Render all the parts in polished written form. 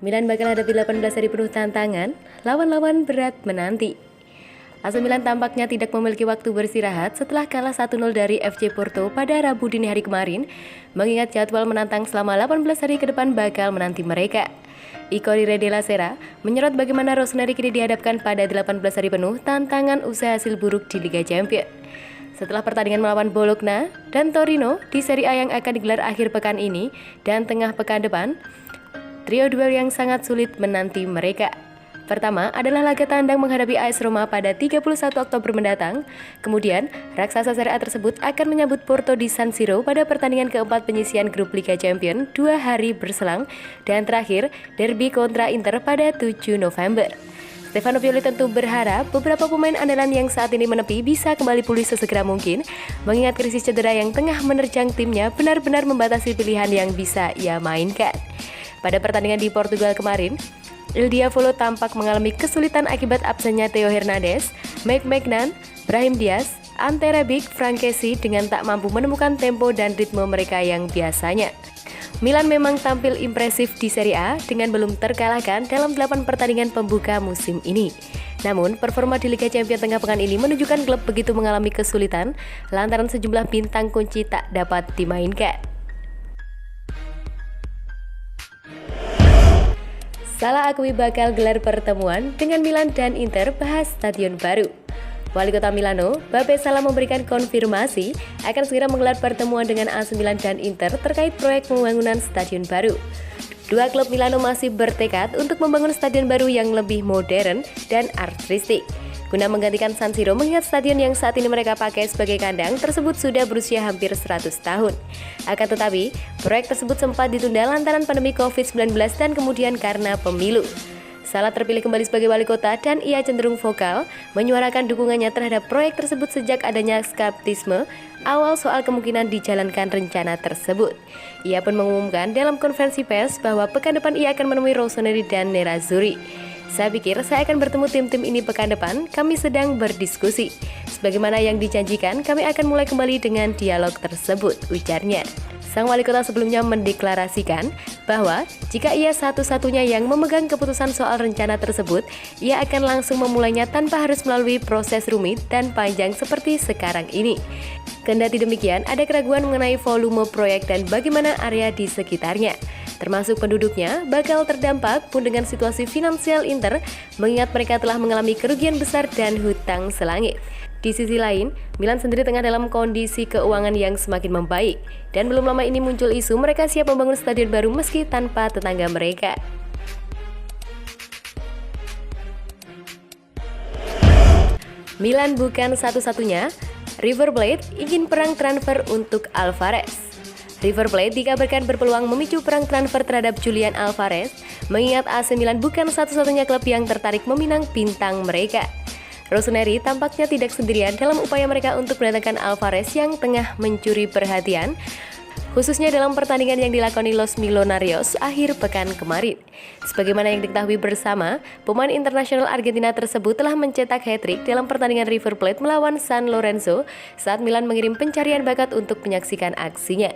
Milan bakal hadapi 18 hari penuh tantangan, lawan-lawan berat menanti. AC Milan tampaknya tidak memiliki waktu beristirahat setelah kalah 1-0 dari FC Porto pada Rabu dini hari kemarin, mengingat jadwal menantang selama 18 hari ke depan bakal menanti mereka. Corriere della Sera menyorot bagaimana Rossoneri kini dihadapkan pada 18 hari penuh tantangan usai hasil buruk di Liga Champions. Setelah pertandingan melawan Bologna dan Torino di Serie A yang akan digelar akhir pekan ini dan tengah pekan depan, trio duel yang sangat sulit menanti mereka. Pertama adalah laga tandang menghadapi AS Roma pada 31 Oktober mendatang. Kemudian, raksasa Serie A tersebut akan menyambut Porto di San Siro pada pertandingan keempat penyisihan grup Liga Champions 2 hari berselang. Dan terakhir, derby kontra Inter pada 7 November. Stefano Pioli tentu berharap beberapa pemain andalan yang saat ini menepi bisa kembali pulih sesegera mungkin, mengingat krisis cedera yang tengah menerjang timnya benar-benar membatasi pilihan yang bisa ia mainkan. Pada pertandingan di Portugal kemarin, Il Diavolo tampak mengalami kesulitan akibat absennya Theo Hernandez, Mike Maignan, Brahim Diaz, Ante Rebic, Franchesi dengan tak mampu menemukan tempo dan ritme mereka yang biasanya. Milan memang tampil impresif di Serie A dengan belum terkalahkan dalam 8 pertandingan pembuka musim ini. Namun, performa di Liga Champions tengah pekan ini menunjukkan klub begitu mengalami kesulitan lantaran sejumlah bintang kunci tak dapat dimainkan. Salah akui bakal gelar pertemuan dengan Milan dan Inter bahas stadion baru. Wali kota Milano, Beppe Sala memberikan konfirmasi akan segera menggelar pertemuan dengan AC Milan dan Inter terkait proyek pembangunan stadion baru. Dua klub Milano masih bertekad untuk membangun stadion baru yang lebih modern dan artistik, guna menggantikan San Siro mengingat stadion yang saat ini mereka pakai sebagai kandang tersebut sudah berusia hampir 100 tahun. Akan tetapi, proyek tersebut sempat ditunda lantaran pandemi COVID-19 dan kemudian karena pemilu. Sala terpilih kembali sebagai wali kota dan ia cenderung vokal menyuarakan dukungannya terhadap proyek tersebut sejak adanya skeptisme awal soal kemungkinan dijalankan rencana tersebut. Ia pun mengumumkan dalam konferensi pers bahwa pekan depan ia akan menemui Rossoneri dan Nerazzurri. Saya pikir saya akan bertemu tim-tim ini pekan depan, kami sedang berdiskusi. Sebagaimana yang dijanjikan, kami akan mulai kembali dengan dialog tersebut, ujarnya. Sang wali kota sebelumnya mendeklarasikan bahwa jika ia satu-satunya yang memegang keputusan soal rencana tersebut, ia akan langsung memulainya tanpa harus melalui proses rumit dan panjang seperti sekarang ini. Kendati demikian, ada keraguan mengenai volume proyek dan bagaimana area di sekitarnya, termasuk penduduknya bakal terdampak pun dengan situasi finansial Inter, mengingat mereka telah mengalami kerugian besar dan hutang selangit. Di sisi lain, Milan sendiri tengah dalam kondisi keuangan yang semakin membaik, dan belum lama ini muncul isu mereka siap membangun stadion baru meski tanpa tetangga mereka. Milan bukan satu-satunya, River Plate ingin perang transfer untuk Alvarez. River Plate dikabarkan berpeluang memicu perang transfer terhadap Julian Alvarez, mengingat AC Milan bukan satu-satunya klub yang tertarik meminang bintang mereka. Rossoneri tampaknya tidak sendirian dalam upaya mereka untuk mendatangkan Alvarez yang tengah mencuri perhatian, khususnya dalam pertandingan yang dilakoni Los Millonarios akhir pekan kemarin. Sebagaimana yang diketahui bersama, pemain internasional Argentina tersebut telah mencetak hat-trick dalam pertandingan River Plate melawan San Lorenzo saat Milan mengirim pencarian bakat untuk menyaksikan aksinya.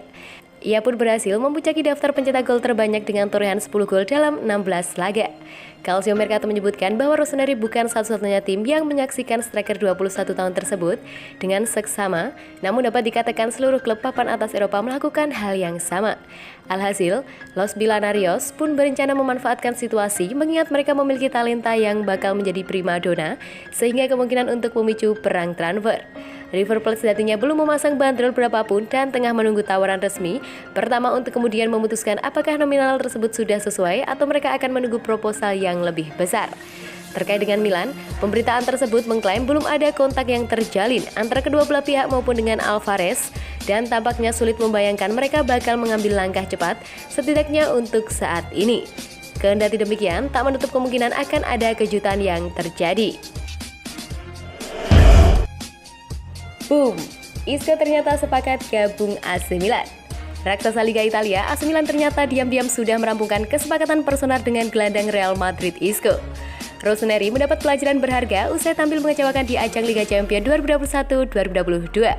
Ia pun berhasil mempunyai daftar pencetak gol terbanyak dengan torehan 10 gol dalam 16 laga. Calcio Mercato menyebutkan bahwa Rossoneri bukan satu-satunya tim yang menyaksikan striker 21 tahun tersebut dengan seksama, namun dapat dikatakan seluruh klub papan atas Eropa melakukan hal yang sama. Alhasil, Los Millonarios pun berencana memanfaatkan situasi mengingat mereka memiliki talenta yang bakal menjadi primadona, sehingga kemungkinan untuk memicu perang transfer. River Plate sejatinya belum memasang bandrol berapapun dan tengah menunggu tawaran resmi, pertama untuk kemudian memutuskan apakah nominal tersebut sudah sesuai atau mereka akan menunggu proposal yang lebih besar. Terkait dengan Milan, pemberitaan tersebut mengklaim belum ada kontak yang terjalin antara kedua belah pihak maupun dengan Alvarez, dan tampaknya sulit membayangkan mereka bakal mengambil langkah cepat, setidaknya untuk saat ini. Kendati demikian, tak menutup kemungkinan akan ada kejutan yang terjadi. Boom! Isco ternyata sepakat gabung AC Milan. Raksasa Liga Italia, AC Milan ternyata diam-diam sudah merampungkan kesepakatan personal dengan gelandang Real Madrid Isco. Rossoneri mendapat pelajaran berharga usai tampil mengecewakan di ajang Liga Champions 2021-2022.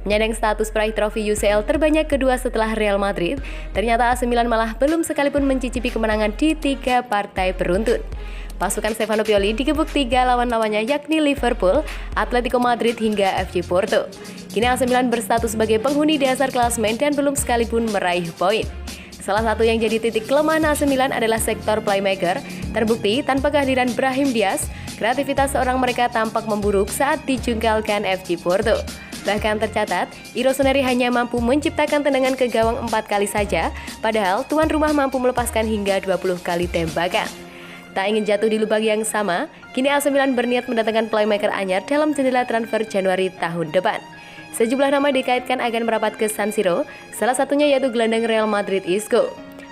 Menyandang status peraih trofi UCL terbanyak kedua setelah Real Madrid, ternyata AC Milan malah belum sekalipun mencicipi kemenangan di 3 partai beruntun. Pasukan Stefano Pioli digebuk 3 lawan-lawannya yakni Liverpool, Atletico Madrid hingga FC Porto. Kini AC Milan berstatus sebagai penghuni dasar klasemen dan belum sekalipun meraih poin. Salah satu yang jadi titik kelemahan AC Milan adalah sektor playmaker. Terbukti tanpa kehadiran Brahim Diaz, kreativitas seorang mereka tampak memburuk saat dijungkalkan FC Porto. Bahkan tercatat, Rossoneri hanya mampu menciptakan tendangan ke gawang 4 kali saja, padahal tuan rumah mampu melepaskan hingga 20 kali tembakan. Tak ingin jatuh di lubang yang sama, kini AC Milan berniat mendatangkan playmaker anyar dalam jendela transfer Januari tahun depan. Sejumlah nama dikaitkan akan merapat ke San Siro, salah satunya yaitu gelandang Real Madrid Isco.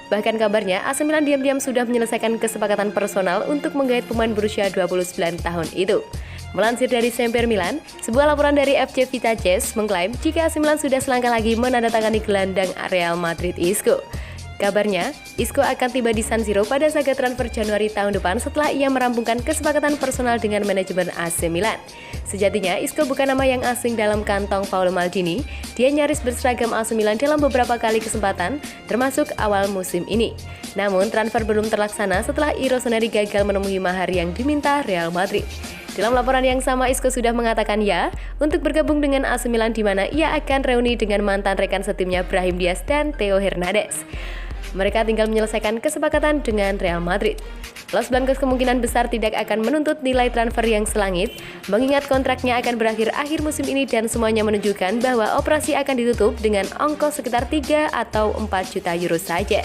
Bahkan kabarnya AC Milan diam-diam sudah menyelesaikan kesepakatan personal untuk menggait pemain berusia 29 tahun itu. Melansir dari Semper Milan, sebuah laporan dari FC Vita Jazz mengklaim jika AC Milan sudah selangkah lagi menandatangani gelandang Real Madrid Isco. Kabarnya, Isco akan tiba di San Siro pada saga transfer Januari tahun depan setelah ia merampungkan kesepakatan personal dengan manajemen AC Milan. Sejatinya, Isco bukan nama yang asing dalam kantong Paolo Maldini. Dia nyaris berseragam AC Milan dalam beberapa kali kesempatan, termasuk awal musim ini. Namun, transfer belum terlaksana setelah Rossoneri gagal memenuhi mahar yang diminta Real Madrid. Dalam laporan yang sama, Isco sudah mengatakan ya untuk bergabung dengan AC Milan di mana ia akan reuni dengan mantan rekan setimnya Brahim Diaz dan Theo Hernandez. Mereka tinggal menyelesaikan kesepakatan dengan Real Madrid. Los Blancos kemungkinan besar tidak akan menuntut nilai transfer yang selangit, mengingat kontraknya akan berakhir akhir musim ini dan semuanya menunjukkan bahwa operasi akan ditutup dengan ongkos sekitar 3 atau 4 juta euro saja.